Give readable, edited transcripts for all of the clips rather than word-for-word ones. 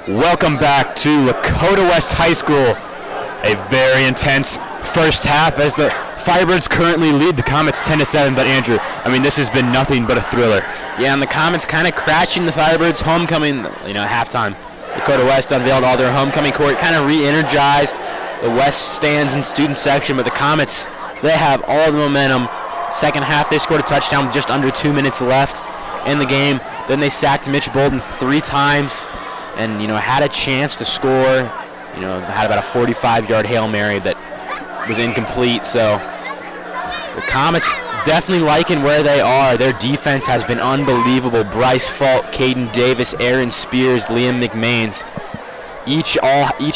Welcome back to Lakota West High School. A very intense first half as the Firebirds currently lead the Comets 10-7. But Andrew, I mean, this has been nothing but a thriller. Yeah, and the Comets kind of crashing the Firebirds' homecoming, halftime. Lakota West unveiled all their homecoming court, kind of re-energized the West stands and student section, but the Comets, they have all the momentum. Second half, they scored a touchdown with just under 2 minutes left in the game. Then they sacked Mitch Bolden 3 times and, had a chance to score. Had about a 45-yard Hail Mary that was incomplete. So the Comets definitely liking where they are. Their defense has been unbelievable. Bryce Falk, Caden Davis, Aaron Spears, Liam McMains, each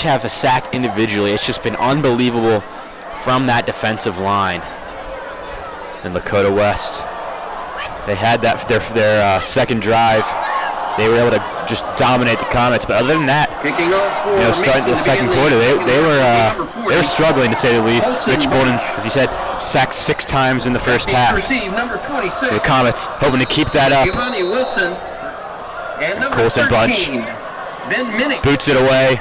have a sack individually. It's just been unbelievable from that defensive line. And Lakota West, they had that their second drive. They were able to just dominate the Comets, but other than that, starting the second quarter, they were struggling to say the least. Mitch Bolden, as you said, sacked 6 times in the first half. So the Comets hoping to keep that up. Colson Bunch boots it away.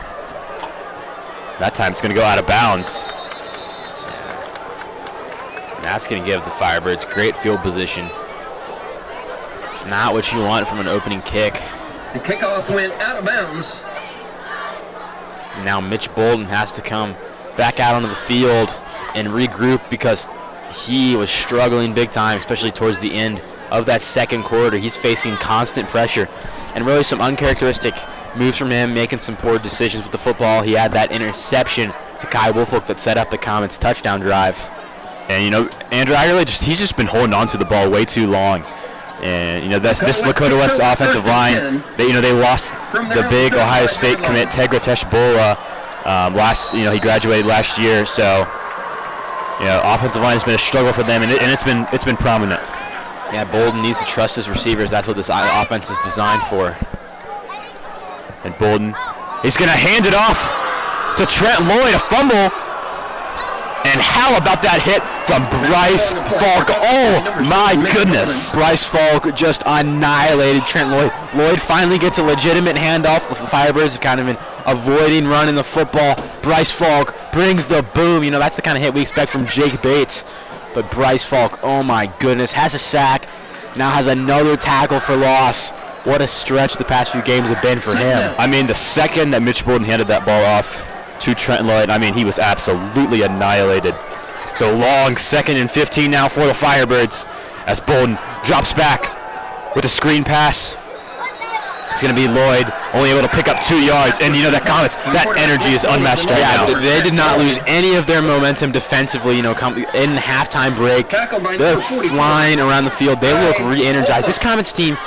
That time it's going to go out of bounds. And that's going to give the Firebirds great field position. Not what you want from an opening kick. The kickoff went out of bounds. Now Mitch Bolden has to come back out onto the field and regroup because he was struggling big time, especially towards the end of that second quarter. He's facing constant pressure and really some uncharacteristic moves from him, making some poor decisions with the football. He had that interception to Kai Wolfolk that set up the Comets' touchdown drive. And, Andrew, he's just been holding on to the ball way too long. And this Lakota West offensive line, they lost the big Ohio State commit Tegra Teshbola he graduated last year. So offensive line has been a struggle for them, and it's been prominent. Yeah, Bolden needs to trust his receivers. That's what this offense is designed for. And Bolden, he's going to hand it off to Trent Lloyd, a fumble. And how about that hit from Bryce Falk? Oh, my goodness. Bryce Falk just annihilated Trent Lloyd. Lloyd finally gets a legitimate handoff. The Firebirds have kind of been avoiding running the football. Bryce Falk brings the boom. That's the kind of hit we expect from Jake Bates. But Bryce Falk, oh, my goodness, has a sack. Now has another tackle for loss. What a stretch the past few games have been for him. I mean, the second that Mitch Bolden handed that ball off to Trent Lloyd, he was absolutely annihilated. So long 2nd and 15 now for the Firebirds as Bolden drops back with a screen pass. It's going to be Lloyd, only able to pick up 2 yards. And that Comets, that energy is unmatched right now. They did not lose any of their momentum defensively, in the halftime break. They're flying around the field. They look re-energized. This Comets team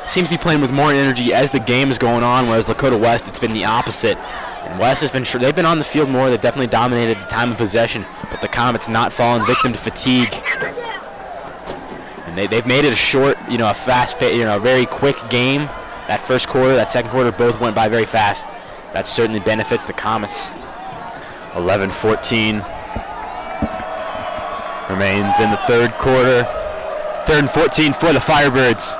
seems to be playing with more energy as the game is going on, whereas Lakota West, it's been the opposite. And West has been sure they've been on the field more. They've definitely dominated the time of possession, but the Comets not falling victim to fatigue. And they've made it a short, a fast, a very quick game. That first quarter, that second quarter, both went by very fast. That certainly benefits the Comets. 11-14 remains in the third quarter. 3rd and 14 for the Firebirds.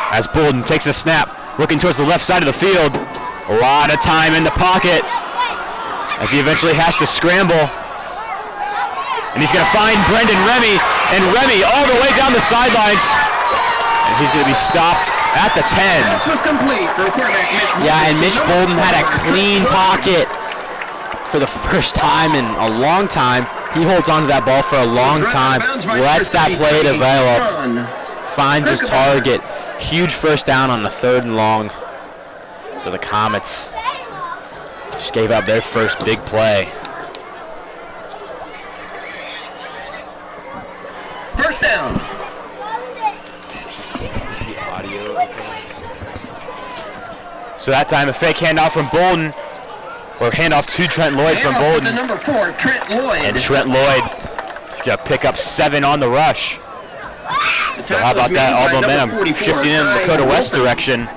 As Bolden takes a snap, looking towards the left side of the field. A lot of time in the pocket as he eventually has to scramble. And he's going to find Brendan Remy, and Remy all the way down the sidelines. And he's going to be stopped at the 10. This was complete for quarterback Mitch Bolden. Yeah, and Mitch Bolden had a clean pocket for the first time in a long time. He holds on to that ball for a long time, lets that play develop, finds his target. Huge first down on the 3rd and long. So the Comets just gave up their first big play. First down. Is the audio okay? So that time a fake handoff from Bolden, or handoff to Trent Lloyd from Bolden. The number 4, Trent Lloyd. And Trent Lloyd is going to pick up 7 on the rush. So how about that? All momentum shifting in Lakota West direction.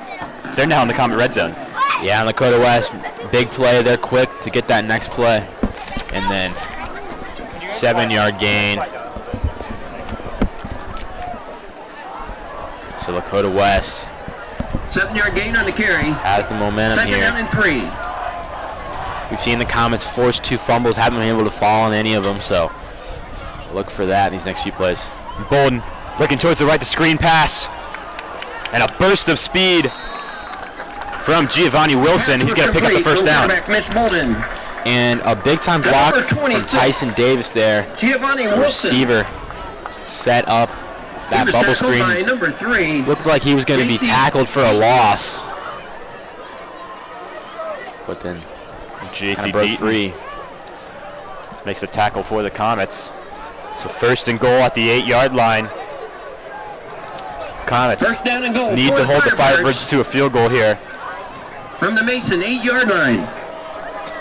So they're now in the Comet red zone. Yeah, and Lakota West, big play. They're quick to get that next play. And then 7-yard gain. So Lakota West 7-yard gain on the carry. Has the momentum Second here. down and 3. We've seen the Comets force 2 fumbles, haven't been able to fall on any of them, so look for that in these next few plays. Bolden looking towards the right, the screen pass. And a burst of speed from Giovanni Wilson. He's going to pick up the first down. Mitch Bolden. And a big-time block from Tyson Davis there. Giovanni The Wilson. receiver set up that bubble screen. By number 3. Looked like he was going to be tackled for a loss. But then JC broke Deaton free. makes a tackle for the Comets. So first and goal at the 8-yard line. Comets First down and goal. need for to hold the Firebirds. Firebirds to a field goal here. From the Mason 8-yard line.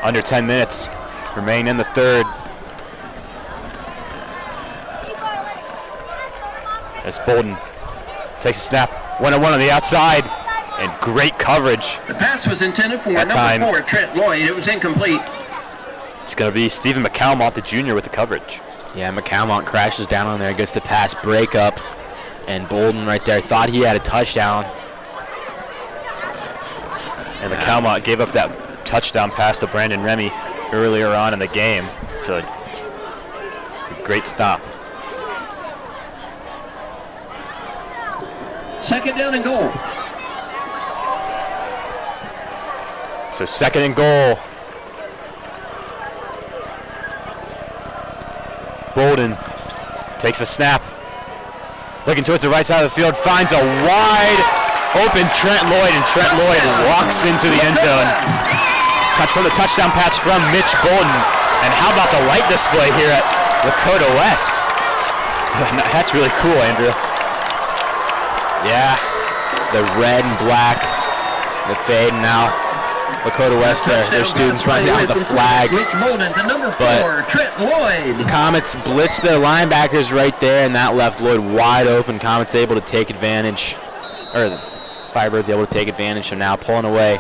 Under 10 minutes remain in the third. As Bolden takes a snap, 1-on-1 on the outside, and great coverage. The pass was intended for That number time. 4, Trent Lloyd. It was incomplete. It's going to be Stephen McCalmont, the junior, with the coverage. Yeah, McCalmont crashes down on there, gets the pass breakup, and Bolden right there thought he had a touchdown. And McCalmont gave up that touchdown pass to Brandon Remy earlier on in the game. So a great stop. Second down and goal. So second and goal. Bolden takes a snap. Looking towards the right side of the field, finds a wide open Trent Lloyd, and Trent Lloyd walks into the end zone. Touch from the touchdown pass from Mitch Bolden. And how about the light display here at Lakota West? That's really cool, Andrew. Yeah, the red and black, the fade, and now Lakota West, their students running down with the flag. Mitch Bolden to number 4, But Trent Lloyd. Comets blitz their linebackers right there, and that left Lloyd wide open. Comets able to take advantage, or the Firebirds able to take advantage, so now pulling away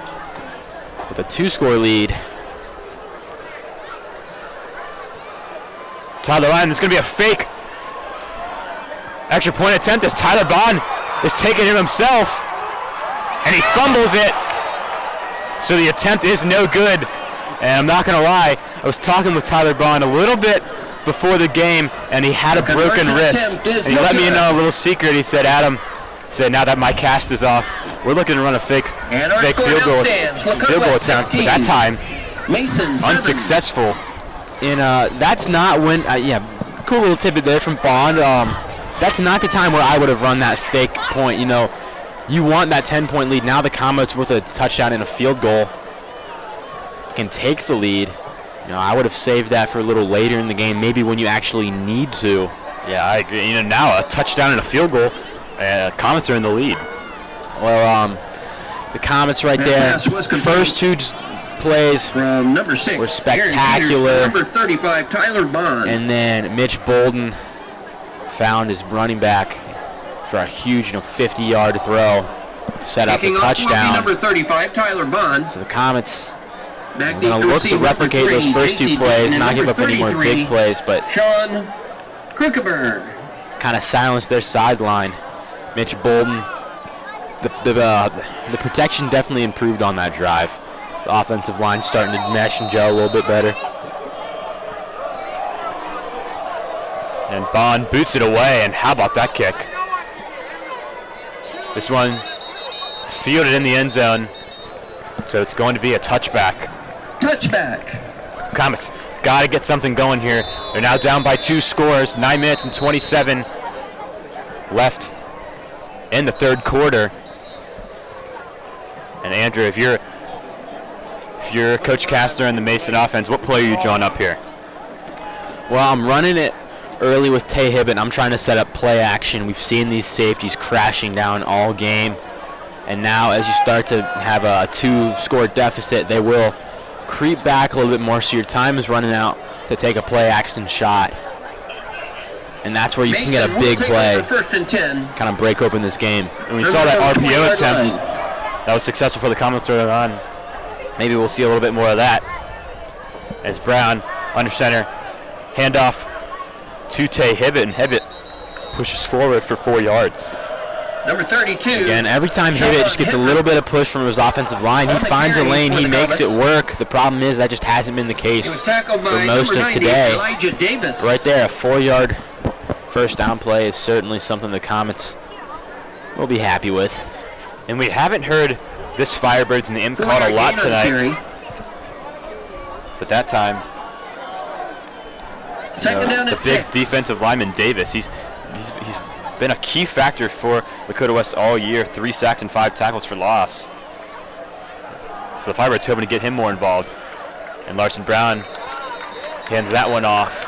with a 2-score lead. Tyler Lyon, it's going to be a fake extra point attempt as Tyler Bond is taking him himself, and he fumbles it. So the attempt is no good. And I'm not going to lie, I was talking with Tyler Bond a little bit before the game, and he had a broken wrist. And he let me know a little secret. He said, Adam, now that my cast is off, we're looking to run a fake field goal attempt. But that time, Mason 7. unsuccessful. And that's not when, cool little tidbit there from Bond. That's not the time where I would have run that fake point. You know, you want that 10-point lead. Now the Comets with a touchdown and a field goal can take the lead. You know, I would have saved that for a little later in the game, maybe when you actually need to. Yeah, I agree. You know, now a touchdown and a field goal, Comets are in the lead. Well, the Comets right there, first 2 plays from number 6 were spectacular. Number 35, Tyler Bond. And then Mitch Bolden found his running back for a huge 50-yard throw, set up a touchdown. Number 35, Tyler Bond. So the Comets Back going to look to replicate those first 2 plays, not give up any more big plays, but Sean Krukenberg. kind of silence their sideline. Mitch Bolden, the protection definitely improved on that drive. The offensive line starting to mesh and gel a little bit better. And Bond boots it away, and how about that kick? This one fielded in the end zone, so it's going to be a touchback. Touchback. Comets got to get something going here. They're now down by 2 scores, 9 minutes and 27 left in the third quarter. And Andrew, if you're Coach Castner and the Mason offense, what play are you drawing up here? Well, I'm running it early with Tay Hibbett. I'm trying to set up play action. We've seen these safeties crashing down all game. And now as you start to have a 2-score deficit, they will creep back a little bit more, so your time is running out to take a play action shot. And that's where you can get a big play, First and 10. kind of break open this game. And we saw that RPO attempt that was successful for the Comets early on. Maybe we'll see a little bit more of that. As Brown under center, handoff to Tay Hibbett, and Hibbett pushes forward for 4 yards. Number 32. Again, every time Hibbett just gets a little bit of push from his offensive line, he finds a lane, he makes it work. The problem is that just hasn't been the case for most of today. Right there, a 4-yard first down play is certainly something the Comets will be happy with. And we haven't heard this Firebirds name called a lot tonight. But that time, the big defensive lineman Davis, he's been a key factor for Lakota West all year. 3 sacks and 5 tackles for loss. So the Firebirds hoping to get him more involved. And Larson Brown hands that one off.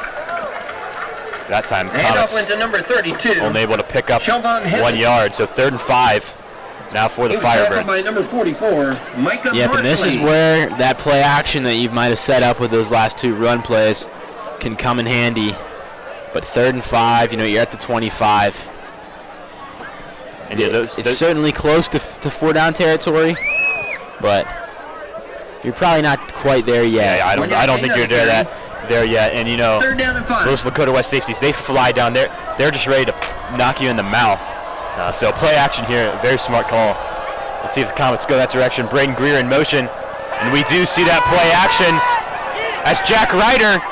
That time, Comets went to number 32. only able to pick up 1 yard. So 3rd and 5 now for the Firebirds. By number 44, Micah Yep, and this is where that play action that you might have set up with those last 2 run plays can come in handy. But 3rd and 5, you're at the 25. And yeah, it's certainly close to 4-down territory, but you're probably not quite there yet. Yeah, I don't think you're there yet. And 3rd down and 5. Those Lakota West safeties, they fly down there. They're just ready to knock you in the mouth. So play action here, very smart call. Let's see if the Comets go that direction. Braden Greer in motion, and we do see that play action as Jack Ryder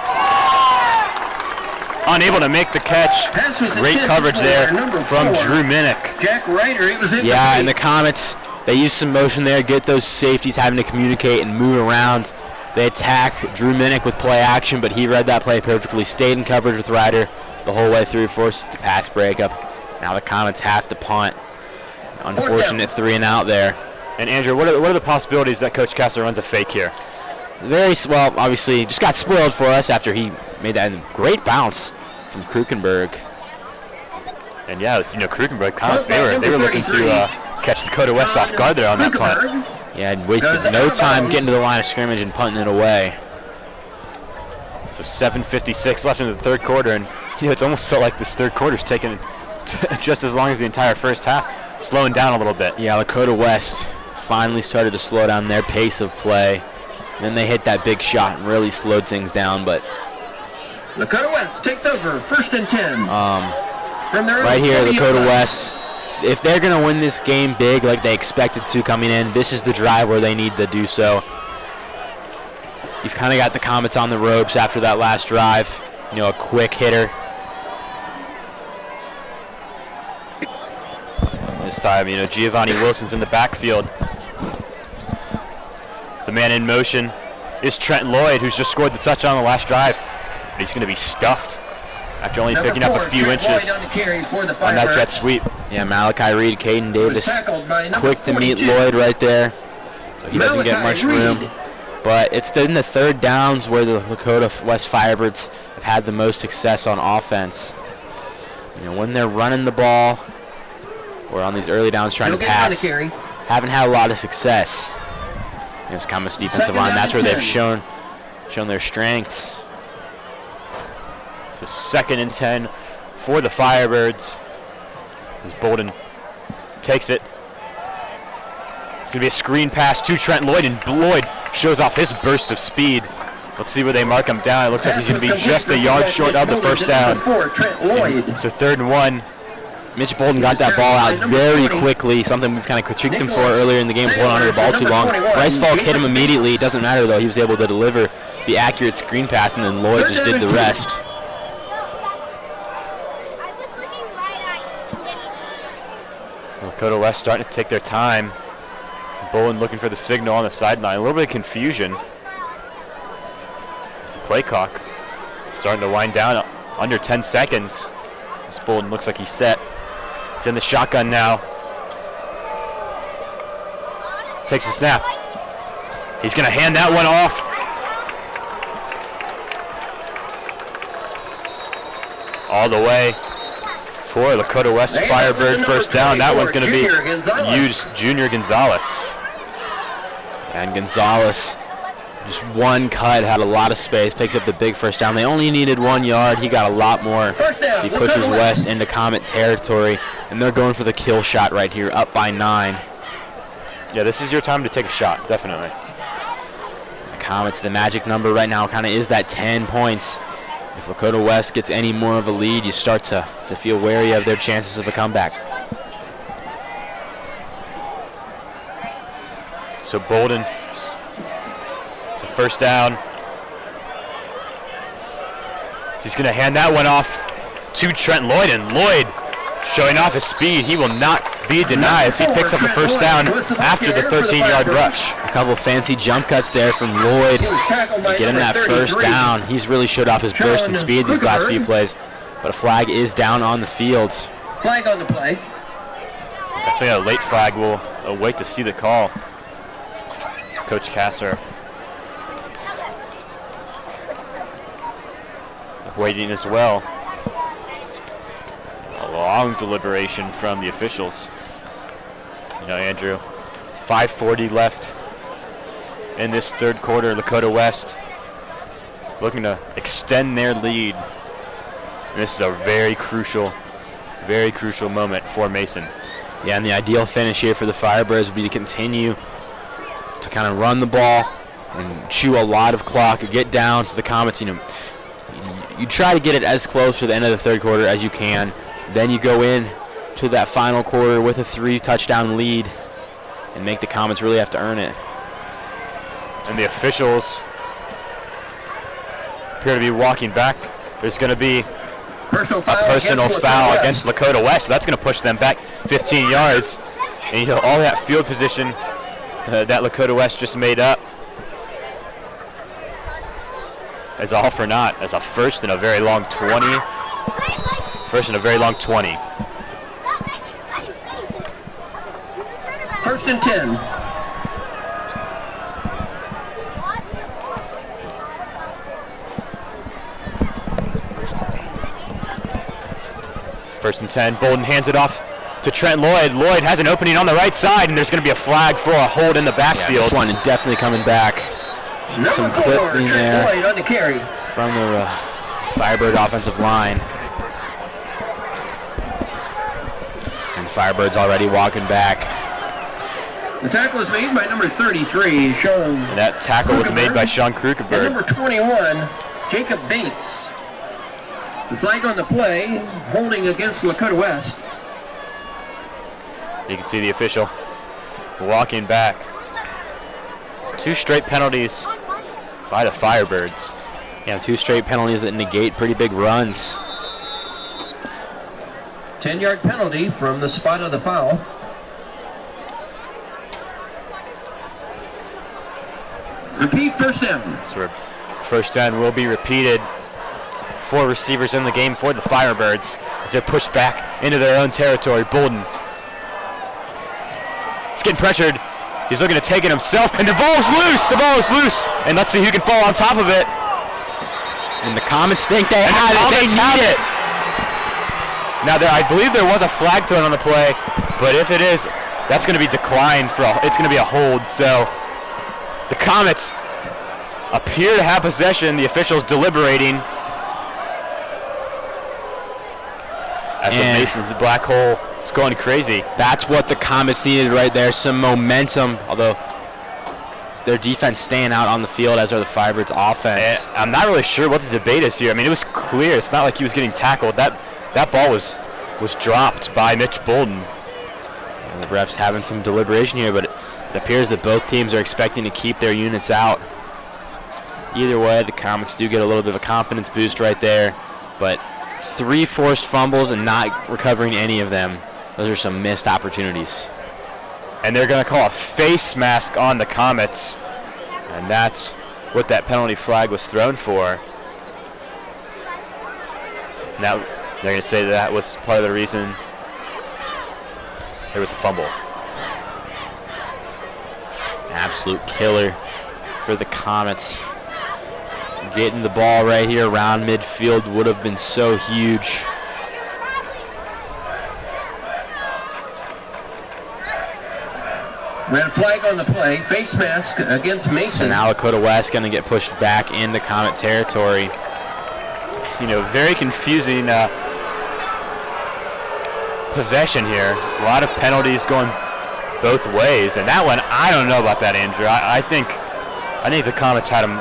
unable to make the catch. Great coverage there from Drew Minnick. Jack Ryder, it was in Yeah, and the Comets, they use some motion there, get those safeties having to communicate and move around. They attack Drew Minnick with play action, but he read that play perfectly, stayed in coverage with Ryder the whole way through, forced the pass breakup. Now the Comets have to punt. Unfortunate 3 and out there. And Andrew, what are the possibilities that Coach Kessler runs a fake here? Very well, obviously, just got spoiled for us after he made that great bounce from Krukenberg. And yeah, Krukenberg, Comets, they were looking to catch Dakota West off guard there on that punt. Yeah, and wasted no time getting to the line of scrimmage and punting it away. So 7:56 left in the 3rd quarter, and it's almost felt like this 3rd quarter's taken just as long as the entire first half, slowing down a little bit. Yeah, Lakota West finally started to slow down their pace of play. Then they hit that big shot and really slowed things down, but Lakota West takes over 1st and 10. From their right here, Lakota West, if they're going to win this game big like they expected to coming in, this is the drive where they need to do so. You've kind of got the Comets on the ropes after that last drive. A quick hitter. This time, Giovanni Wilson's in the backfield. The man in motion is Trent Lloyd, who's just scored the touchdown on the last drive. But he's going to be stuffed after only picking up a few inches on that jet sweep. Yeah, Malachi Reed, Caden Davis, quick to meet Lloyd right there. So he doesn't get much room. But it's in the 3rd downs where the Lakota West Firebirds have had the most success on offense. When they're running the ball or on these early downs trying to pass, haven't had a lot of success. It's Comets defensive line. That's where they've shown their strengths. So 2nd and 10 for the Firebirds. As Bolden takes it. It's going to be a screen pass to Trent Lloyd, and Lloyd shows off his burst of speed. Let's see where they mark him down. It looks like he's going to be just a yard short of the first down. It's a 3rd and 1. Mitch Bolden got that ball out very quickly, something we've kind of critiqued him for earlier in the game, was holding onto the ball too long. Bryce Falk hit him immediately. It doesn't matter, though. He was able to deliver the accurate screen pass, and then Lloyd just did the rest. Lakota West starting to take their time. Bolden looking for the signal on the sideline. A little bit of confusion. As the play clock starting to wind down under 10 seconds. This Bolden looks like he's set. He's in the shotgun now. Takes a snap. He's going to hand that one off. All the way for Lakota West Firebird first down. That one's going to be used, Junior Gonzalez. And Gonzalez, just one cut, had a lot of space, picks up the big first down. They only needed 1 yard. He got a lot more. So he pushes West into Comet territory, and they're going for the kill shot right here, up by 9. Yeah, this is your time to take a shot, definitely. The Comets, the magic number right now kind of is that 10 points. If Lakota West gets any more of a lead, you start to feel wary of their chances of a comeback. So Bolden, it's a first down. He's going to hand that one off to Trent Lloyd, and Lloyd showing off his speed. He will not be denied as he picks up the first down after the 13-yard rush. A couple fancy jump cuts there from Lloyd. Get him that first down. He's really showed off his burst and speed these last few plays. But a flag is down on the field. Flag on the play. I think a late flag. We'll wait to see the call. Coach Casser waiting as well. A long deliberation from the officials. You know, Andrew, 5:40 left in this third quarter. Lakota West looking to extend their lead. And this is a very crucial moment for Mason. Yeah, and the ideal finish here for the Firebirds would be to continue to kind of run the ball and chew a lot of clock, get down to the Comets. You know, you try to get it as close to the end of the third quarter as you can. Then you go in to that final quarter with a 3-touchdown lead and make the Comets really have to earn it. And the officials appear to be walking back. There's going to be a personal foul against Lakota West. So that's going to push them back 15 yards. And you know, all that field position that Lakota West just made up is all for naught as a first and a very long 20. First and a very long 20. First and 10. First and 10. Bolden hands it off to Trent Lloyd. Lloyd has an opening on the right side, and there's going to be a flag for a hold in the backfield. Yeah, this one definitely coming back. Some clipping there on the carry from the Firebird offensive line. And Firebirds already walking back. The tackle was made by number 33, Sean. And that tackle was made by Sean Krukenberg. And number 21, Jacob Bates. The flag on the play, holding against Lakota West. You can see the official walking back. 2 straight penalties by the Firebirds. Yeah, 2 straight penalties that negate pretty big runs. 10-yard penalty from the spot of the foul. Repeat first down. So first down will be repeated. 4 receivers in the game for the Firebirds as they're pushed back into their own territory. Bolden. He's getting pressured. He's looking to take it himself, and the ball's loose. The ball is loose, and let's see who can fall on top of it. And the Comets think they have it. They need it. Now, I believe there was a flag thrown on the play, but if it is, that's going to be declined for. It's going to be a hold. So the Comets appear to have possession. The officials deliberating. As the Masons black hole is going crazy. That's what the Comets needed right there, some momentum, although their defense staying out on the field, as are the Firebirds' offense. And I'm not really sure what the debate is here. I mean, it was clear. It's not like he was getting tackled. That ball was dropped by Mitch Bolden. And the refs having some deliberation here, but it appears that both teams are expecting to keep their units out. Either way, the Comets do get a little bit of a confidence boost right there, but 3 forced fumbles and not recovering any of them. Those are some missed opportunities. And they're going to call a face mask on the Comets. And that's what that penalty flag was thrown for. Now they're going to say that was part of the reason there was a fumble. An absolute killer for the Comets. Getting the ball right here around midfield would have been so huge. Red flag on the play. Face mask against Mason. So now Lakota West going to get pushed back into Comet territory. You know, very confusing possession here. A lot of penalties going both ways. And that one, I don't know about that, Andrew. I think the Comets had him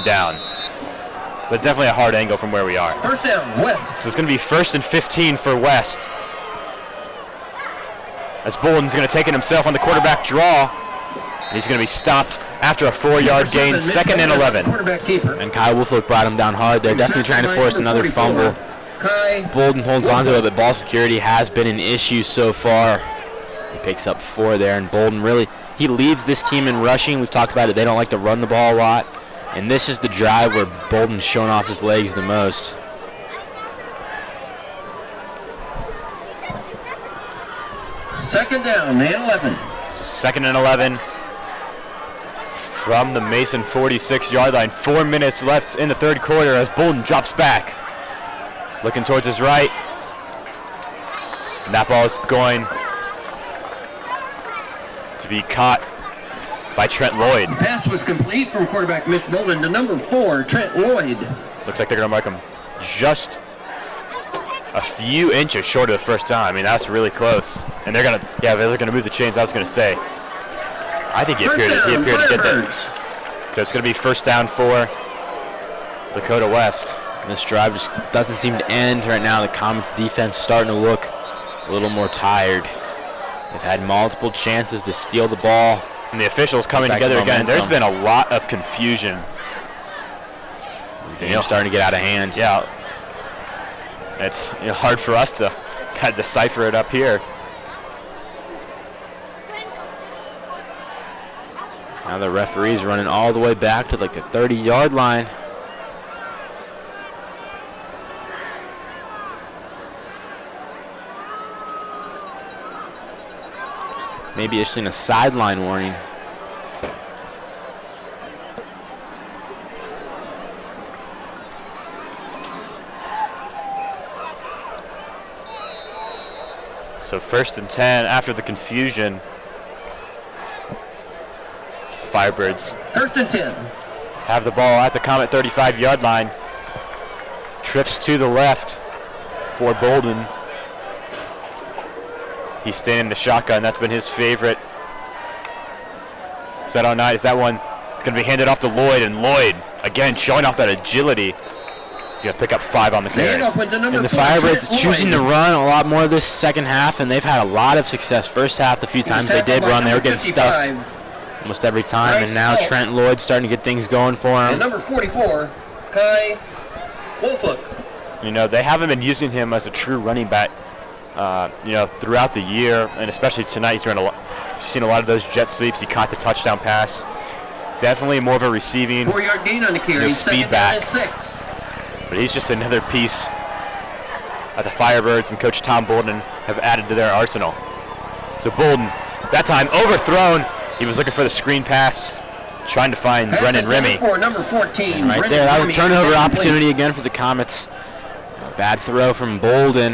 down. But definitely a hard angle from where we are. First down, West. So it's going to be 1st and 15 for West. As Bolden's going to take it himself on the quarterback draw. He's going to be stopped after a 4-yard gain, 2nd and 11. Quarterback keeper. And Kai Wolflick brought him down hard. They're definitely trying to force another fumble. Bolden holds on to it, but ball security has been an issue so far. He picks up 4 there, and Bolden really, he leads this team in rushing. We've talked about it. They don't like to run the ball a lot. And this is the drive where Bolden's showing off his legs the most. Second down and 11. So 2nd and 11 from the Mason 46-yard line. 4 minutes left in the 3rd quarter as Bolden drops back. Looking towards his right. And that ball is going to be caught by Trent Lloyd. The pass was complete from quarterback Mitch Bolden to number 4, Trent Lloyd. Looks like they're going to mark him just a few inches short of the first down. I mean, that's really close. And they're going to, they're going to move the chains. I was going to say, I think he appeared to get that. So it's going to be 1st down for Lakota West. And this drive just doesn't seem to end right now. The Comets defense starting to look a little more tired. They've had multiple chances to steal the ball. And the officials coming together again. There's been a lot of confusion. The game's starting to get out of hand. Yeah. It's hard for us to kind of decipher it up here. Now the referee's running all the way back to like the 30-yard line. Maybe issuing a sideline warning. So 1st and 10 after the confusion. It's the Firebirds. 1st and 10. Have the ball at the Comet 35-yard line. Trips to the left for Bolden. He's staying in the shotgun. That's been his favorite. Set on 9 is that one. It's going to be handed off to Lloyd, and Lloyd, again, showing off that agility. He's going to pick up 5 on the carry. And the Firebirds choosing to run a lot more this second half, and they've had a lot of success. First half, the few times they did run, they were getting stuffed almost every time. And now Trent Lloyd starting to get things going for him. And number 44, Kai Wolflick. They haven't been using him as a true running back. Throughout the year, and especially tonight, he's run a lot. You've seen a lot of those jet sweeps. He caught the touchdown pass. Definitely more of a receiving 4-yard gain on the carry. speed back. 6. But he's just another piece that the Firebirds and Coach Tom Bolden have added to their arsenal. So Bolden, that time overthrown. He was looking for the screen pass, trying to find Brennan Remy. Number 14. And right there, that was a turnover opportunity again for the Comets. Bad throw from Bolden.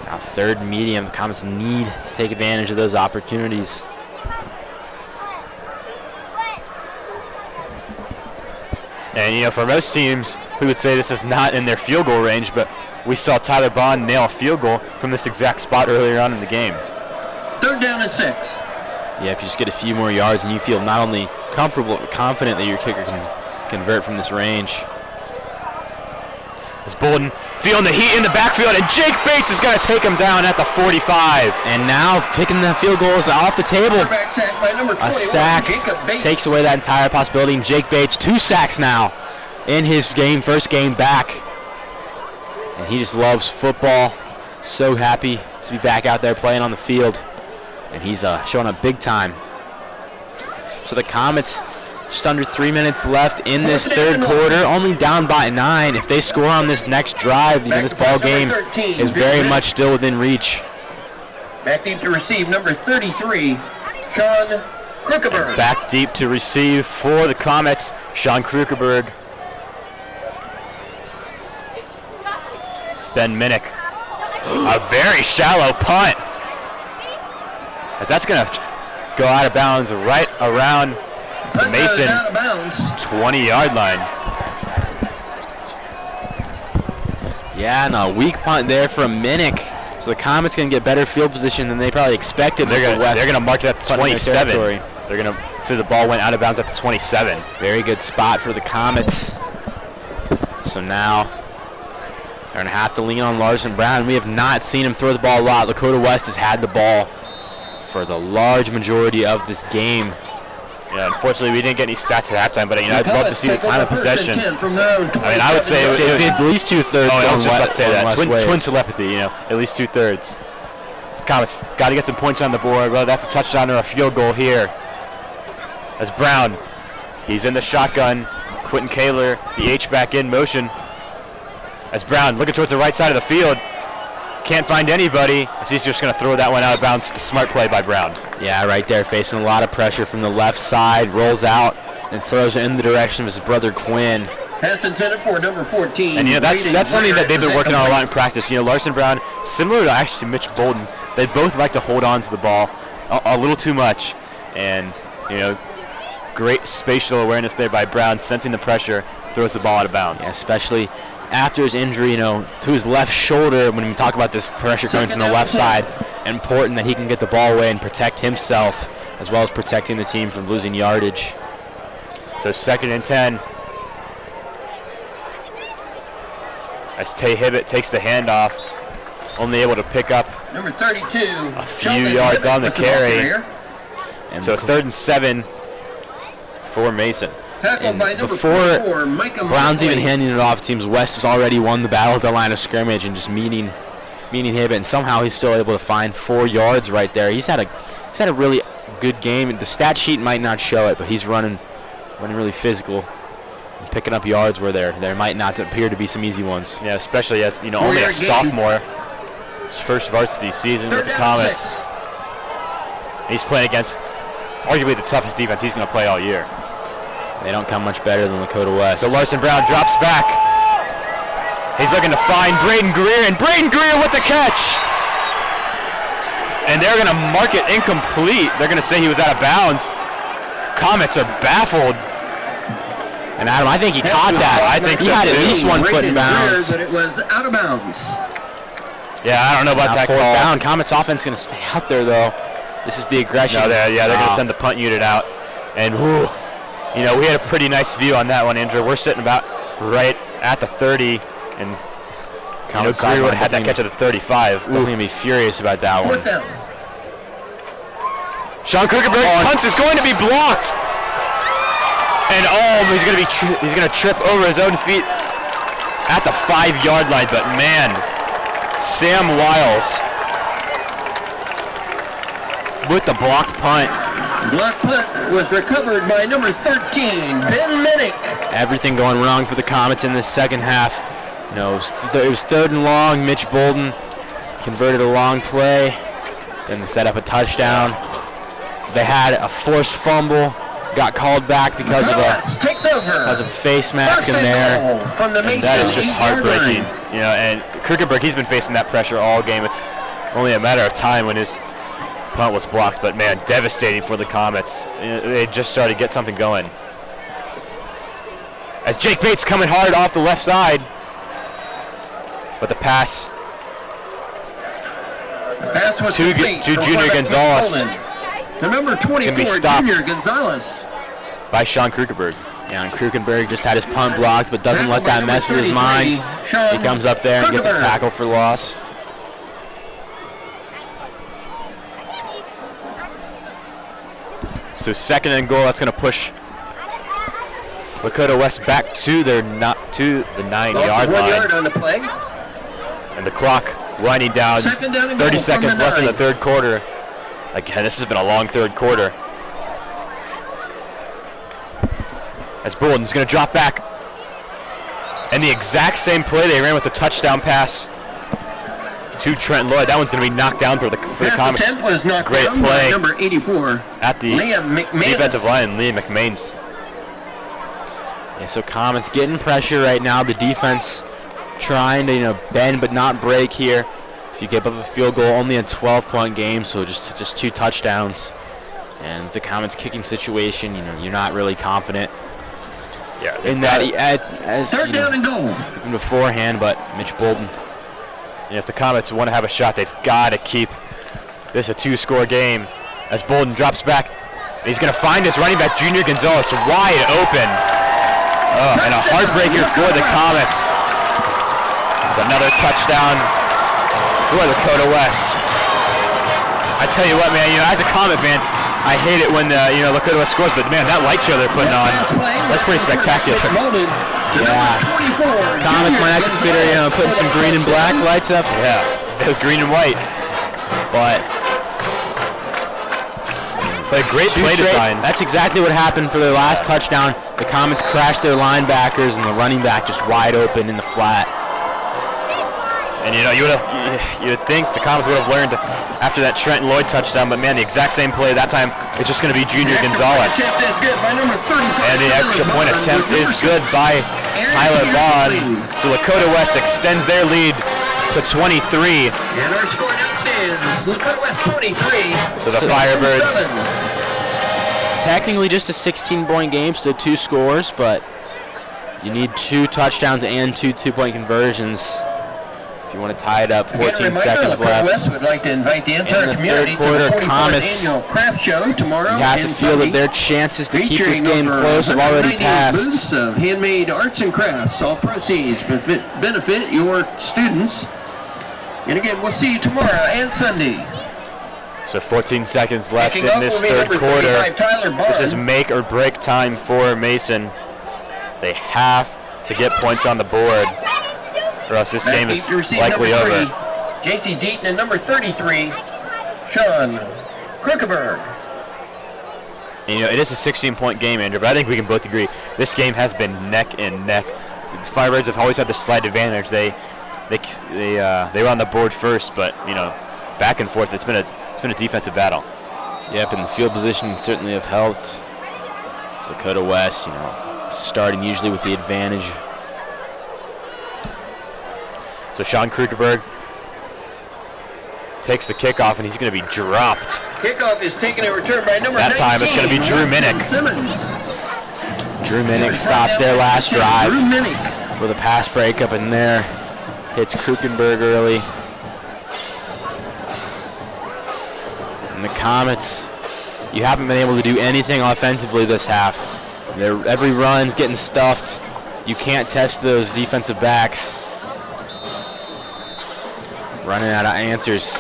Now 3rd medium. The Comets need to take advantage of those opportunities. And, for most teams, we would say this is not in their field goal range, but we saw Tyler Bond nail a field goal from this exact spot earlier on in the game. 3rd down and 6. Yeah, if you just get a few more yards and you feel not only comfortable but confident that your kicker can convert from this range. As Bolden feeling the heat in the backfield, and Jake Bates is going to take him down at the 45. And now picking the field goals off the table. Sack by number 21, a sack takes away that entire possibility. And Jake Bates, 2 sacks now in his first game back. And he just loves football. So happy to be back out there playing on the field. And he's showing up big time. So the Comets, just under 3 minutes left in this 3rd quarter, only down by 9. If they score on this next drive, this ball game is very much still within reach. Back deep to receive, number 33, Sean Krukeberg. Back deep to receive for the Comets, Sean Krukeberg. It's Ben Minnick. A very shallow punt. As that's going to go out of bounds right around the Mason 20-yard line. Yeah, and a weak punt there from Minnick. So the Comets going to get better field position than they probably expected. They're going to mark it at the 27. They're going to see the ball went out of bounds at the 27. Very good spot for the Comets. So now they're going to have to lean on Larson Brown. We have not seen him throw the ball a lot. Lakota West has had the ball for the large majority of this game. Yeah, unfortunately, we didn't get any stats at halftime, but I'd love to see the time of possession. I would say It's at least 2/3. Oh, I was just about to say that. Twin telepathy, at least 2/3. Comets got to get some points on the board. Well, that's a touchdown or a field goal here. As Brown, he's in the shotgun. Quentin Kaler, the H-back in motion. As Brown looking towards the right side of the field. Can't find anybody. As he's just going to throw that one out of bounds. Smart play by Brown. Yeah, right there, facing a lot of pressure from the left side. Rolls out and throws it in the direction of his brother Quinn. Pass intended for number 14. And that's something that they've been working on a lot in practice. Larson Brown, similar to actually Mitch Bolden, they both like to hold on to the ball a little too much. And, great spatial awareness there by Brown, sensing the pressure, throws the ball out of bounds. Yeah, especially after his injury, to his left shoulder, when we talk about this pressure coming from the left side, important that he can get the ball away and protect himself, as well as protecting the team from losing yardage. So 2nd and 10. As Tay Hibbett takes the handoff, only able to pick up number 32, a few yards on the carry. And so 3rd and 7 for Mason. Tackled by number before 44, Micah Brown's Markley. even handing it off, Teams West has already won the battle at the line of scrimmage and just meeting Hibbett, and somehow he's still able to find 4 yards right there. He's had a really good game. The stat sheet might not show it, but he's running really physical and picking up yards where there might not appear to be some easy ones. Yeah, especially as only a sophomore, his first varsity season with the Comets. He's playing against arguably the toughest defense he's going to play all year. They don't come much better than Lakota West. So Larson Brown drops back. He's looking to find Braden Greer, and Braden Greer with the catch. And they're going to mark it incomplete. They're going to say he was out of bounds. Comets are baffled. And Adam, I think he caught that. I think he had at least 1 foot in bounds. But it was out of bounds. Yeah, I don't know about that call. Down. Comets offense going to stay out there though. This is the aggression. No, they're going to send the punt unit out. And we had a pretty nice view on that one, Andrew. We're sitting about right at the 30, and Greer would have had that catch at the 35. We're going to be furious about that one. Sean Krugerberg's punch is going to be blocked. And he's going to trip over his own feet at the 5-yard line. But man, Sam Wiles with the blocked punt. Block punt was recovered by number 13, Ben Minnick. Everything going wrong for the Comets in this second half. It was 3rd and long. Mitch Bolden converted a long play, then set up a touchdown. They had a forced fumble, got called back because of a face mask in there. From the Mason, that is just heartbreaking. And Krugerberg, he's been facing that pressure all game. It's only a matter of time when his punt was blocked, but man, devastating for the Comets. They just started to get something going. As Jake Bates coming hard off the left side, but the pass was to Junior Gonzalez. The number 24, Junior Gonzalez. By Sean Krugerberg. Yeah, and Krugenberg just had his punt blocked, but doesn't let that mess with his mind. He comes up there and gets a tackle for loss. So 2nd and goal, that's going to push Lakota West back to the 9-yard line. 1 yard on the play. And the clock winding down. 30 seconds left in the 3rd quarter. Again, this has been a long 3rd quarter. As Bolden's going to drop back. And the exact same play they ran with the touchdown pass to Trent Lloyd. That one's going to be knocked down for the Comets. Great play. Number 84 at the defensive line, Liam McMains. Yeah, so Comets getting pressure right now. The defense trying to bend but not break here. If you give up a field goal, only a 12-point game, so just 2 touchdowns. And the Comets kicking situation, you're not really confident. Yeah, in that as 3rd down and goal beforehand, but Mitch Bolden. And if the Comets want to have a shot, they've got to keep this a 2-score game. As Bolden drops back, he's going to find his running back, Junior Gonzalez, wide open. And a heartbreaker for the Comets. It's another touchdown for Lakota West. I tell you what, man, as a Comet fan, I hate it when Lakota West scores, but man, that light show they're putting on, that's pretty spectacular. Yeah. Comets might have to consider, putting some green and black lights up. Yeah, those green and white. But a great play design. That's exactly what happened for their last touchdown. The Comets crashed their linebackers, and the running back just wide open in the flat. And you would think the Comets would have learned after that Trenton Lloyd touchdown, but man, the exact same play that time. It's just going to be Junior Gonzalez. And the extra point attempt is good by Tyler Bond. So Lakota West extends their lead to 23. And our score now stands Lakota West 23. So the Firebirds. Technically just a 16-point game, so 2 scores, but you need 2 touchdowns and 2 two-point conversions. You want to tie it up. 14 seconds left. West would like to invite the entire community to the 44th annual craft show tomorrow. You have to feel that their chances to keep this game close have already passed. Booths of handmade arts and crafts. All proceeds benefit your students. And again, we'll see you tomorrow and Sunday. So 14 seconds left in this third quarter. This is make or break time for Mason. They have to get points on the board, or else this game is likely over. J.C. Deaton and number 33, Sean Krukeberg. And, it is a 16-point game, Andrew, but I think we can both agree this game has been neck and neck. The Firebirds have always had the slight advantage. They were on the board first, but back and forth. It's been a defensive battle. Yep, and the field position certainly have helped. So Lakota West, starting usually with the advantage. So Sean Krukeberg takes the kickoff, and he's going to be dropped. Kickoff is taken and returned by number 19. That time it's going to be Drew Minnick. Drew Minnick stopped their last drive with a pass break up in there. Hits Krukenberg early. And the Comets, you haven't been able to do anything offensively this half. Every run's getting stuffed. You can't test those defensive backs. Running out of answers.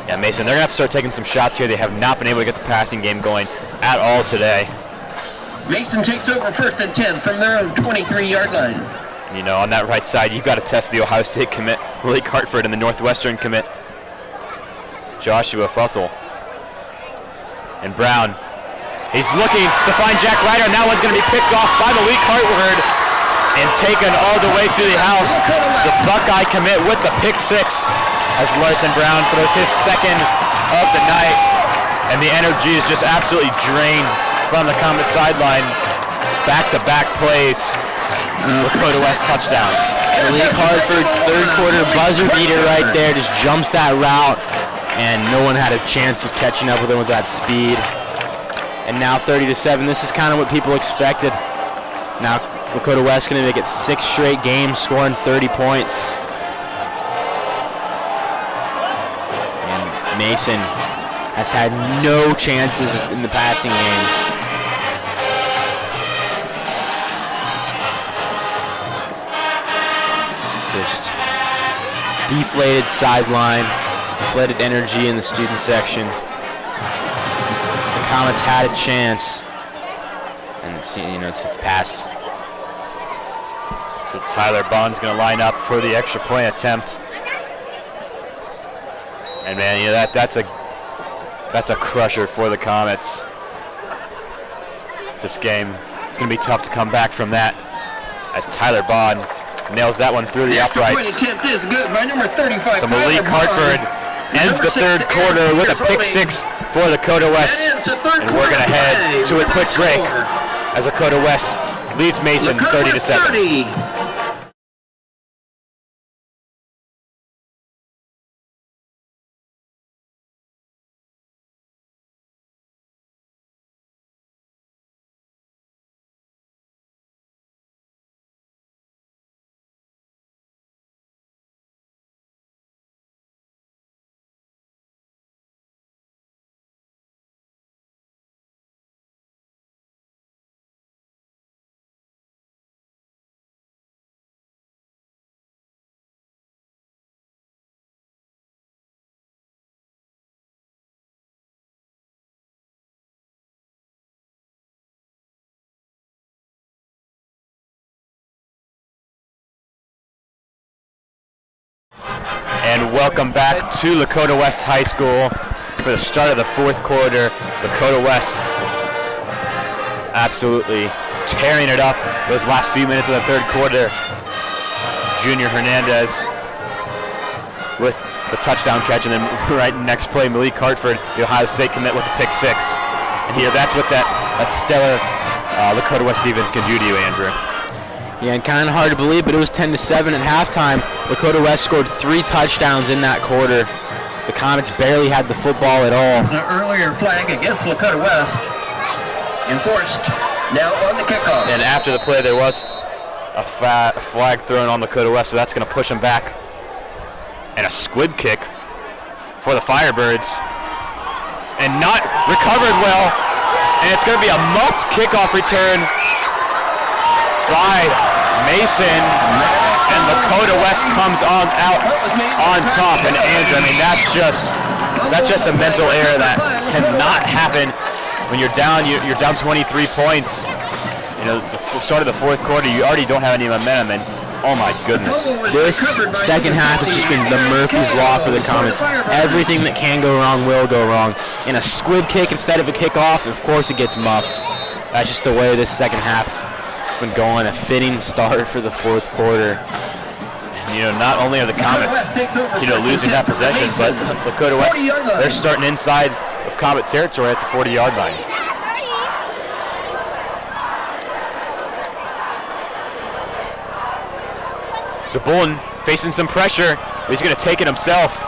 Yeah, Mason, they're going to have to start taking some shots here. They have not been able to get the passing game going at all today. Mason takes over 1st and 10 from their own 23-yard line. On that right side, you've got to test the Ohio State commit, Willie Cartford, and the Northwestern commit, Joshua Fussell. And Brown, he's looking to find Jack Ryder, and that one's going to be picked off by Willie Cartford and taken all the way to the house. The Buckeye commit with the pick 6 as Larson Brown throws his second of the night, and the energy is just absolutely drained from the Comet sideline. Back-to-back plays. Lakota West touchdowns. Malik Hartford's third quarter buzzer beater right there just jumps that route, and no one had a chance of catching up with him with that speed. And now 30-7. This is kind of what people expected. Now Lakota West going to make it 6 straight games, scoring 30 points. And Mason has had no chances in the passing game. Just deflated sideline, deflated energy in the student section. The Comets had a chance, and it's passed. So Tyler Bond's going to line up for the extra point attempt. And man, that's a crusher for the Comets. This game, it's going to be tough to come back from that, as Tyler Bond nails that one through the uprights. Extra point attempt is good by number 35. So Malik Hartford ends the third quarter with a pick 6 for Lakota West. And we're going to head to a quick break as Lakota West leads Mason 30-7. And welcome back to Lakota West High School for the start of the fourth quarter. Lakota West absolutely tearing it up those last few minutes of the third quarter. Junior Hernandez with the touchdown catch, and then right next play, Malik Hartford, the Ohio State commit, with the pick six. And here, that's what that stellar Lakota West defense can do to you, Andrew. Yeah, and kind of hard to believe, but it was 10-7 at halftime. Lakota West scored 3 touchdowns in that quarter. The Comets barely had the football at all. An earlier flag against Lakota West enforced now on the kickoff. And after the play, there was a flag thrown on Lakota West, so that's going to push them back. And a squib kick for the Firebirds. And not recovered well. And it's going to be a muffed kickoff return by Mason, and Lakota West comes on out on top. And Andrew, I mean, that's just a mental error that cannot happen when you're down 23 points. You know, it's the start of the fourth quarter. You already don't have any momentum, and oh my goodness, this second half has just been the Murphy's Law for the Comets. Everything that can go wrong will go wrong. In a squib kick instead of a kickoff, of course it gets muffed. That's just the way this second half been going. A fitting start for the fourth quarter. And, you know, not only are the Comets, losing that possession, but Lakota West, they're starting inside of Comet territory at the 40-yard line. Zabulin facing some pressure. He's going to take it himself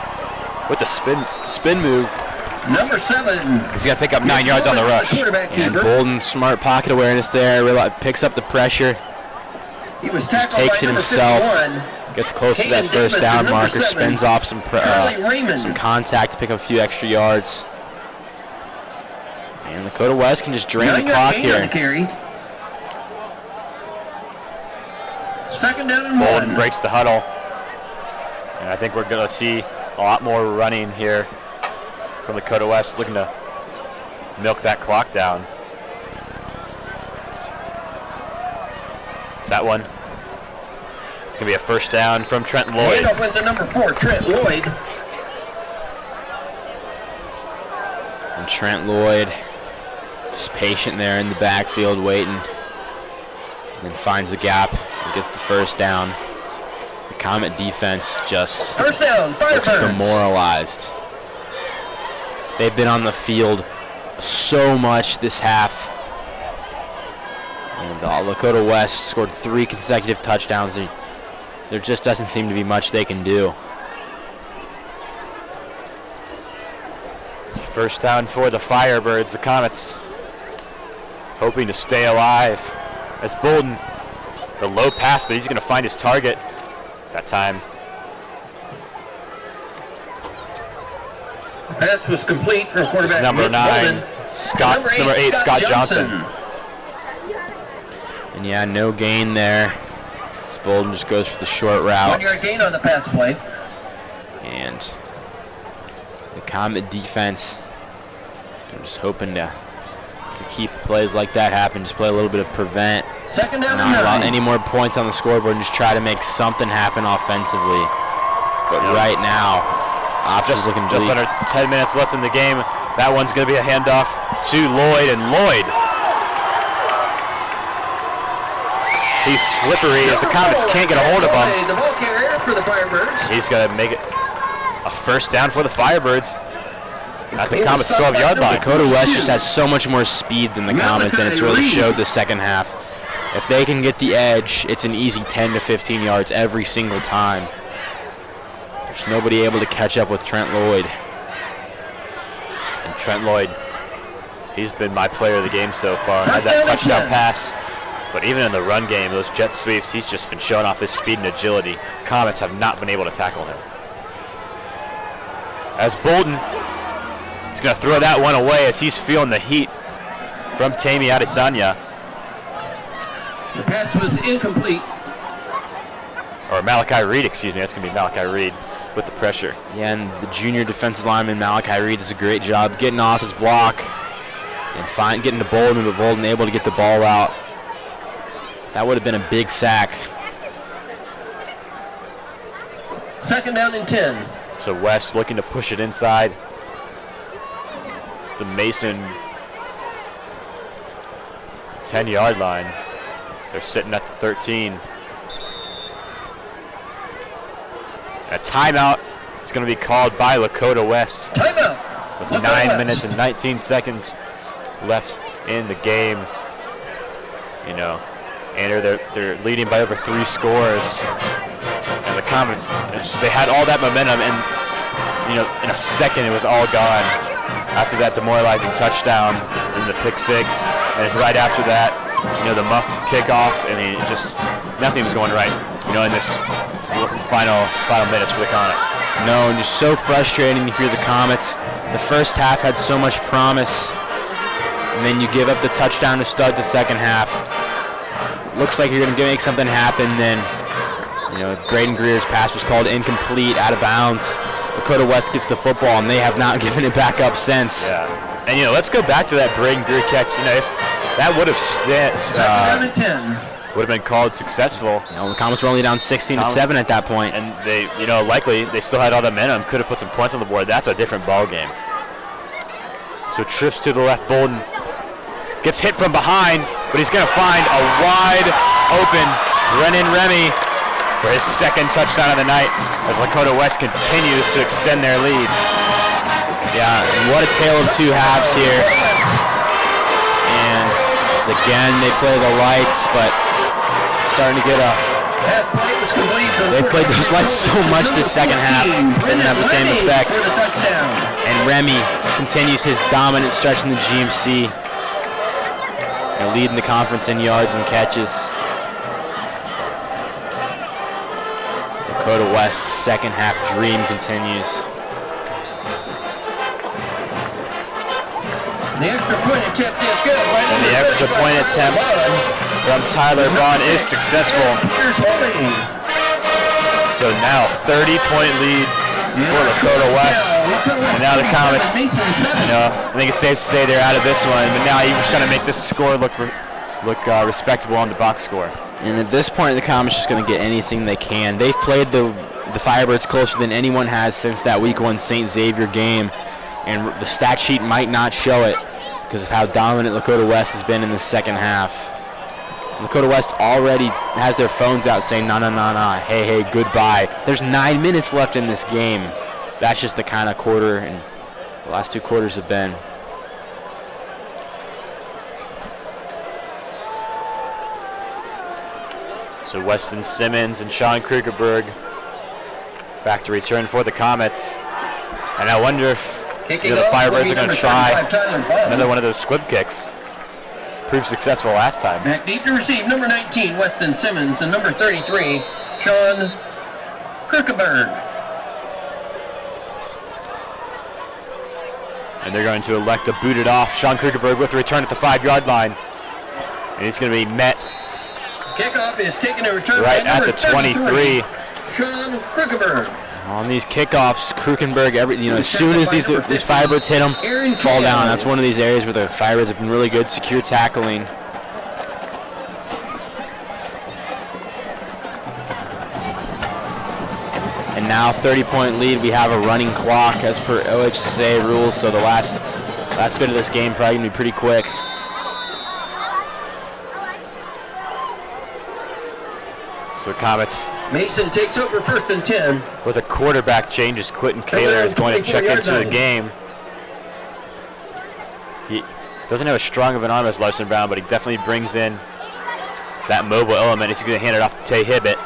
with the spin move. Number 7. He's got to pick up 9 yards on the rush. And Bolden, smart pocket awareness there, picks up the pressure. He was just takes it himself, gets close to that first down marker, spins off some contact to pick up a few extra yards. And Lakota West can just drain the clock here. Second down and Bolden 1. breaks the huddle. And I think we're going to see a lot more running here from Lakota West, looking to milk that clock down. Is that one? It's going to be a first down from Trent Lloyd. Hand off with the number 4, Trent Lloyd. And Trent Lloyd just patient there in the backfield waiting. And then finds the gap and gets the first down. The Comet defense just first down, looks demoralized. They've been on the field so much this half. And Lakota West scored 3 consecutive touchdowns. And there just doesn't seem to be much they can do. It's first down for the Firebirds. The Comets hoping to stay alive. As Bolden, the low pass, but he's going to find his target that time. Pass was complete from quarterback number 9, number 8, Scott Johnson. And yeah, no gain there. As Bolden just goes for the short route. 1-yard gain on the pass play. And the Comet defense, they're just hoping to keep plays like that happen. Just play a little bit of prevent. Second down not allow any more points on the scoreboard, and just try to make something happen offensively. But right now, options looking bleak. Just under 10 minutes left in the game. That one's going to be a handoff to Lloyd, and Lloyd, he's slippery as the Comets can't get a hold of him. The ball carrier for the Firebirds. He's going to make it a first down for the Firebirds at the Comets' 12-yard line. Lakota West just has so much more speed than the Comets, and it's really showed the second half. If they can get the edge, it's an easy 10 to 15 yards every single time. There's nobody able to catch up with Trent Lloyd. And Trent Lloyd, he's been my player of the game so far. Had that touchdown pass, but even in the run game, those jet sweeps, he's just been showing off his speed and agility. Comets have not been able to tackle him. As Bolden, he's going to throw that one away as he's feeling the heat from Tammy Adesanya. The pass was incomplete. Or Malachi Reed, excuse me. That's going to be Malachi Reed with the pressure. Yeah, and the junior defensive lineman Malachi Reed does a great job getting off his block and getting to Bolden, but Bolden able to get the ball out. That would have been a big sack. Second down and 10. So West looking to push it inside the Mason 10-yard line. They're sitting at the 13. A timeout is going to be called by Lakota West. Timeout. With Lakota 9 West. minutes and 19 seconds left in the game. You know, and they're leading by over 3 scores. And the Comets, they had all that momentum, and you know, in a second it was all gone. After that demoralizing touchdown and the pick 6, and right after that, you know, the muffed kickoff. I mean, just nothing was going right. You know, in this final minutes for the Comets. No, and just so frustrating to hear the Comets. The first half had so much promise, and then you give up the touchdown to start the second half. Looks like you're going to make something happen. Then, you know, Graydon Greer's pass was called incomplete, out of bounds. Lakota West gets the football, and they have not given it back up since. Yeah. And you know, let's go back to that Braden Greer catch. You know, if that would have would have been called successful. You know, the Comets were only down 16-7 at that point. And they, you know, likely they still had all the momentum, could have put some points on the board. That's a different ball game. So trips to the left, Bolden gets hit from behind, but he's going to find a wide open Brennan Remy for his second touchdown of the night as Lakota West continues to extend their lead. Yeah, and what a tale of two halves here. And again, they play the lights, but starting to get a... They played those lights so much this second half, didn't have the same effect. And Remy continues his dominant stretch in the GMC. They're leading the conference in yards and catches. Lakota West's second half dream continues. The extra point attempt is good. Right, and the extra point attempt from Tyler Bond is successful. So now 30-point lead for Lakota West. And now the Comets, you know, I think it's safe to say they're out of this one. But now you're just going to make this score look respectable on the box score. And at this point, the Comets just going to get anything they can. They've played the Firebirds closer than anyone has since that Week 1 St. Xavier game. And the stat sheet might not show it because of how dominant Lakota West has been in the second half. Lakota West already has their phones out saying, nah, hey, goodbye. There's 9 minutes left in this game. That's just the kind of quarter and the last 2 quarters have been. So Weston Simmons and Sean Krugerberg back to return for the Comets. And I wonder if the Firebirds are going to try another one of those squib kicks. Proved successful last time. Back deep to receive, number 19, Weston Simmons, and number 33, Sean Krugerberg. And they're going to elect to boot it off. Sean Krugerberg with the return at the 5-yard line. And he's going to be met Kickoff is taking a return right by at number the 23. Sean Krugerberg. On these kickoffs, Krukenberg, as soon as these Firebirds hit them, fall down. That's one of these areas where the Firebirds have been really good, secure tackling. And now 30-point lead. We have a running clock as per OHSA rules, so the last bit of this game probably going to be pretty quick. So the Comets, Mason takes over 1st and 10. with a quarterback change, as Quentin Kaler is going to check into the game. He doesn't have as strong of an arm as Larson Brown, but he definitely brings in that mobile element. He's going to hand it off to Tay Hibbett.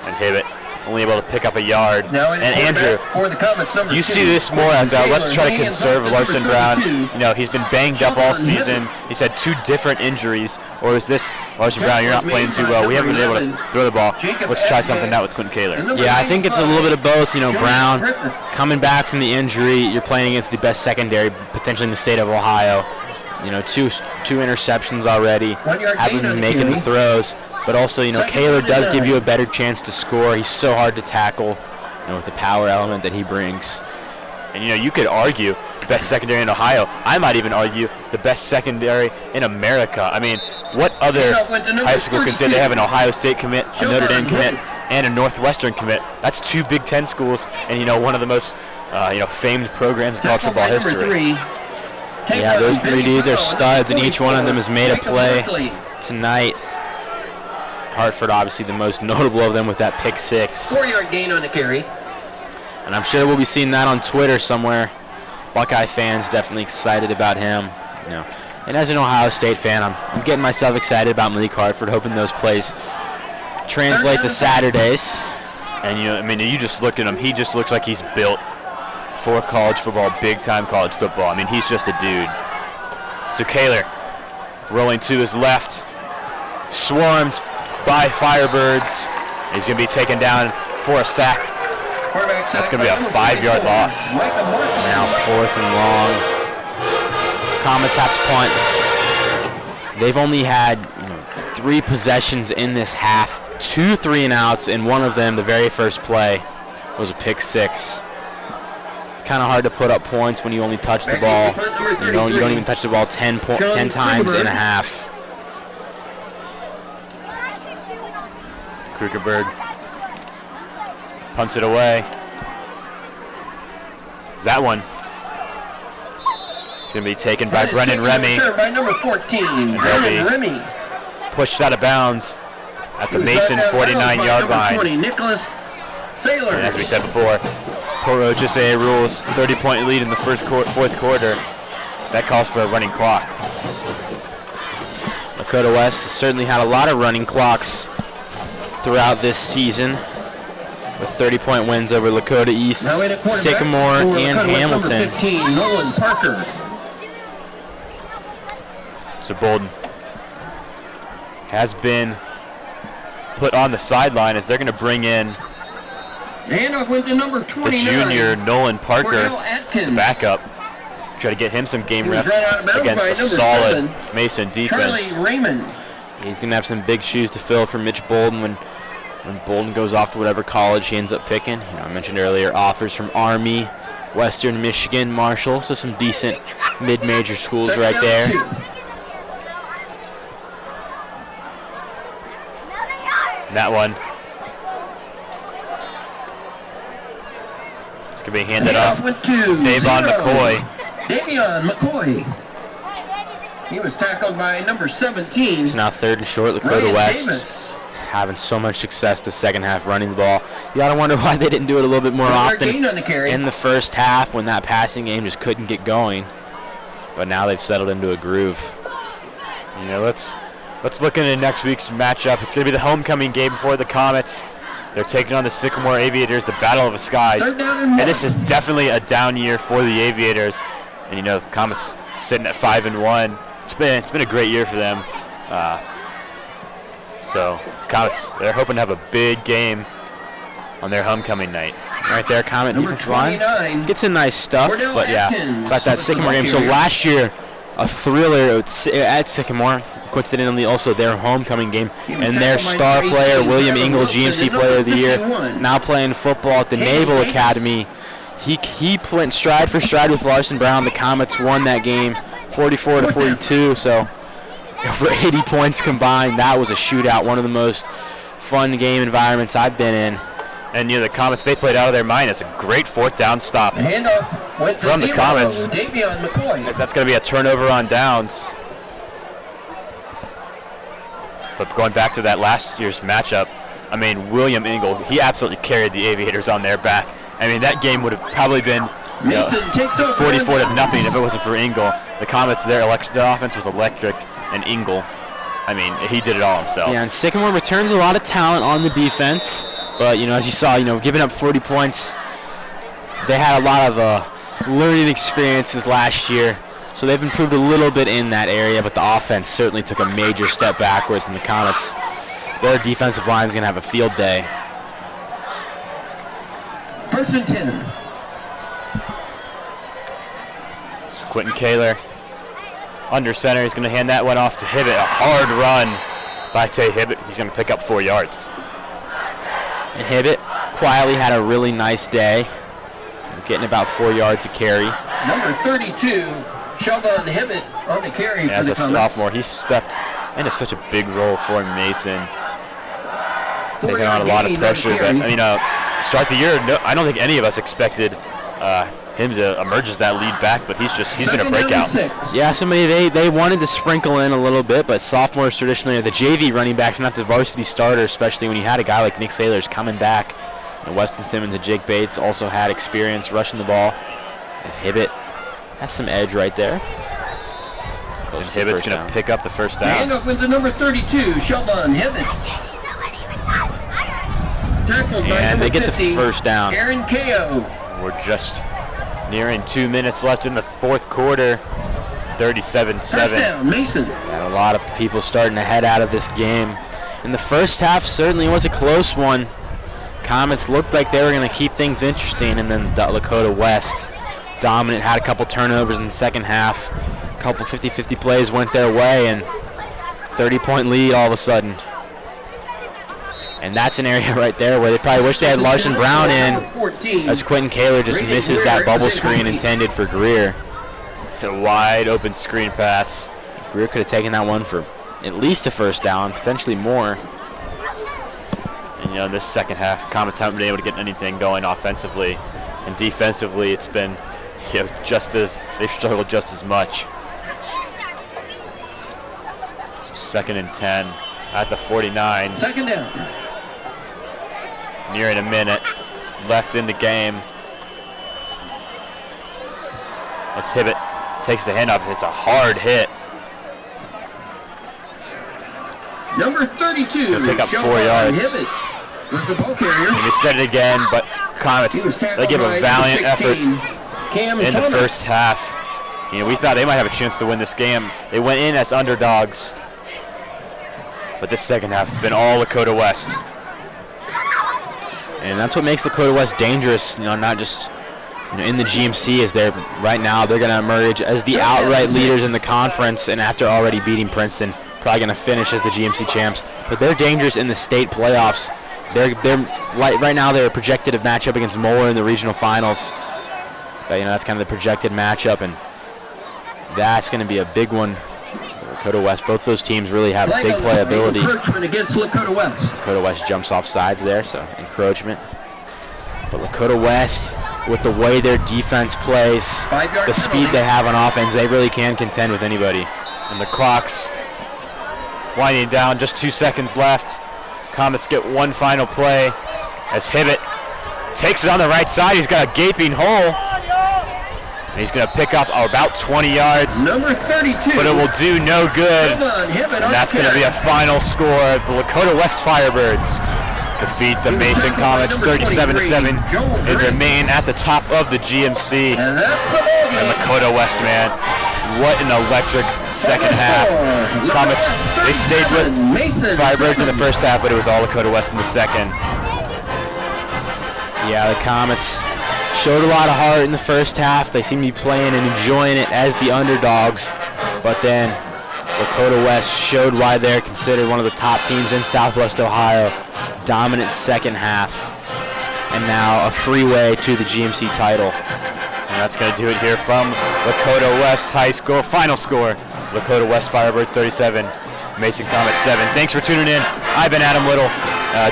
And Hibbett only able to pick up a yard. Now and Andrew, for the Comets, number do you 2, see this more as let's try to conserve Larson Brown? 32. You know, he's been banged up all season. He's had 2 different injuries. Or is this Larson Brown, you're not playing too well? We haven't been able to throw the ball. Let's try something out with Quentin Kaler. Yeah, I think it's a little bit of both. You know, Brown coming back from the injury. You're playing against the best secondary potentially in the state of Ohio. You know, two interceptions already. Haven't been making the throws. But also, you know, Kaler does give you a better chance to score. He's so hard to tackle, you know, with the power element that he brings. And, you know, you could argue the best secondary in Ohio. I might even argue the best secondary in America. I mean, what other high school can say they have an Ohio State commit, a Notre Dame commit, and a Northwestern commit? That's 2 Big Ten schools, and one of the most famed programs in college football history. Yeah, those 3 dudes are studs, and each one of them has made a play tonight. Hartford, obviously, the most notable of them with that pick 6. 4-yard gain on the carry. And I'm sure we'll be seeing that on Twitter somewhere. Buckeye fans definitely excited about him. And as an Ohio State fan, I'm getting myself excited about Malik Hartford, hoping those plays translate to Saturdays. And you just look at him. He just looks like he's built for college football, big-time college football. He's just a dude. So Kaler rolling to his left, swarmed by Firebirds. He's going to be taken down for a sack. That's going to be a 5-yard loss. Now 4th and long. Comets have to punt. They've only had 3 possessions in this half, 2 3-and-outs, and one of them, the very first play, was a pick 6. It's kind of hard to put up points when you only touch the ball. You don't even touch the ball 10 times in a half. Krugerberg punts it away. Is that one? It's going to be taken by Brennan Remy. By number 14, Brennan Remy. Pushed out of bounds at the Mason 49-yard line. 20, Nicholas Sailor. And as we said before, Port HSA rules 30-point lead in the fourth quarter. That calls for a running clock. Lakota West has certainly had a lot of running clocks throughout this season, with 30-point wins over Lakota East, Sycamore, and Hamilton. 15, Nolan Parker. So Bolden has been put on the sideline as they're going to bring in Handoff went to number 29. the junior Nolan Parker, the backup. Try to get him some game reps against a solid Mason defense. Charlie Raymond. He's going to have some big shoes to fill for Mitch Bolden when Bolden goes off to whatever college he ends up picking. I mentioned earlier offers from Army, Western Michigan, Marshall, so some decent mid-major schools right there. That one. It's going to be handed off to Davion McCoy. Davion McCoy. He was tackled by number 17. It's now 3rd and short. Lakota West having so much success the second half running the ball. You got to wonder why they didn't do it a little bit more often in the first half when that passing game just couldn't get going. But now they've settled into a groove. Let's look into next week's matchup. It's going to be the homecoming game for the Comets. They're taking on the Sycamore Aviators, the Battle of the Skies. And this is definitely a down year for the Aviators. And the Comets sitting at 5-1. It's been a great year for them. So Comets, they're hoping to have a big game on their homecoming night. Right there, Comet defensive line gets some nice stuff. But yeah, about that Sycamore game. So last year, a thriller at Sycamore. Coincidentally, also their homecoming game, and their star player, William Engel, GMC Player of the Year, now playing football at the Naval Academy. He went stride for stride with Larson Brown. The Comets won that game 44-42, so over 80 points combined. That was a shootout, one of the most fun game environments I've been in. And the Comets, they played out of their mind. It's a great 4th down stop from the Comets. That's going to be a turnover on downs. But going back to that last year's matchup, William Engel, he absolutely carried the Aviators on their back. That game would have probably been 44-0 if it wasn't for Engel. The Comets, their offense was electric, and Engel, he did it all himself. Yeah, and Sycamore returns a lot of talent on the defense. But, as you saw, giving up 40 points, they had a lot of learning experiences last year. So they've improved a little bit in that area, but the offense certainly took a major step backwards, and the Comets, their defensive line is going to have a field day. 1st and 10. So Quentin Kaler under center. He's going to hand that one off to Hibbett. A hard run by Tay Hibbett. He's going to pick up 4 yards. And Hibbett quietly had a really nice day, getting about 4 yards a carry. Number 32, Sheldon Hibbett on the carry for the Comets. As a sophomore, he stepped And it's such a big role for Mason. Taking on a lot of pressure. But, I mean, start the year, no, I don't think any of us expected him to emerge as that lead back, but he's been a breakout. Yeah, they wanted to sprinkle in a little bit, but sophomores traditionally are the JV running backs, not the varsity starter, especially when you had a guy like Nick Saylors coming back. And Weston Simmons and Jake Bates also had experience rushing the ball. And Hibbett has some edge right there. And Hibbett's going to pick up the first down. Hand up with the number 32, Sheldon Hibbett. Tackled by and number they get 50, the first down. Aaron Ko. We're just nearing 2 minutes left in the fourth quarter. 37-7. Touchdown, Mason. And a lot of people starting to head out of this game. In the first half, certainly was a close one. Comets looked like they were going to keep things interesting, and then Lakota West dominant, had a couple turnovers in the second half. A couple 50-50 plays went their way, and 30-point lead all of a sudden. And that's an area right there where they probably wish they had Larson Brown in, as Quentin Kaler just misses that bubble screen intended for Greer. A wide open screen pass. Greer could have taken that one for at least a first down, potentially more. And, you know, this second half, Comets haven't been able to get anything going offensively. And defensively, it's been, you know, they've struggled just as much. So 2nd and 10 at the 49. Second down. Nearing a minute left in the game. As Hibbett takes the handoff, it's a hard hit. Number 32. He's gonna pick up 4 yards. Hibbett was the ball carrier. And he said it again, but Comets, they give a valiant effort in the first half. You know, we thought they might have a chance to win this game. They went in as underdogs. But this second half, it's been all Lakota West. And that's what makes Lakota West dangerous, you know, not just in the GMC, as right now they're going to emerge as the outright leaders in the conference, and after already beating Princeton, probably going to finish as the GMC champs. But they're dangerous in the state playoffs. Right now they're projected to match up against Moeller in the regional finals. But, you know, that's kind of the projected matchup, and that's going to be a big one. Lakota West, both those teams really have big playability. Encroachment against Lakota West. Lakota West jumps off sides there, so encroachment. But Lakota West, with the way their defense plays, the speed they have on offense, they really can contend with anybody. And the clock's winding down, just 2 seconds left. Comets get one final play as Hibbett takes it on the right side. He's got a gaping hole. And he's going to pick up about 20 yards. Number 32. But it will do no good. And that's going to be a final score. The Lakota West Firebirds defeat the Mason Comets 37-7 and remain at the top of the GMC. And that's the ball game. And Lakota West, man, what an electric second half. Comets, they stayed with Firebirds in the first half, but it was all Lakota West in the second. Yeah, the Comets showed a lot of heart in the first half. They seem to be playing and enjoying it as the underdogs. But then Lakota West showed why they're considered one of the top teams in Southwest Ohio. Dominant second half. And now a freeway to the GMC title. And that's going to do it here from Lakota West High School. Final score, Lakota West Firebirds 37, Mason Comets 7. Thanks for tuning in. I've been Adam Little,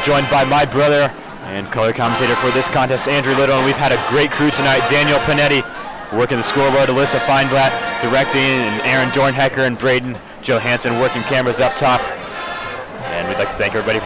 joined by my brother and color commentator for this contest, Andrew Little. And we've had a great crew tonight. Daniel Panetti working the scoreboard, Alyssa Feinblatt directing, and Aaron Dornhecker and Braden Johansson working cameras up top. And we'd like to thank everybody for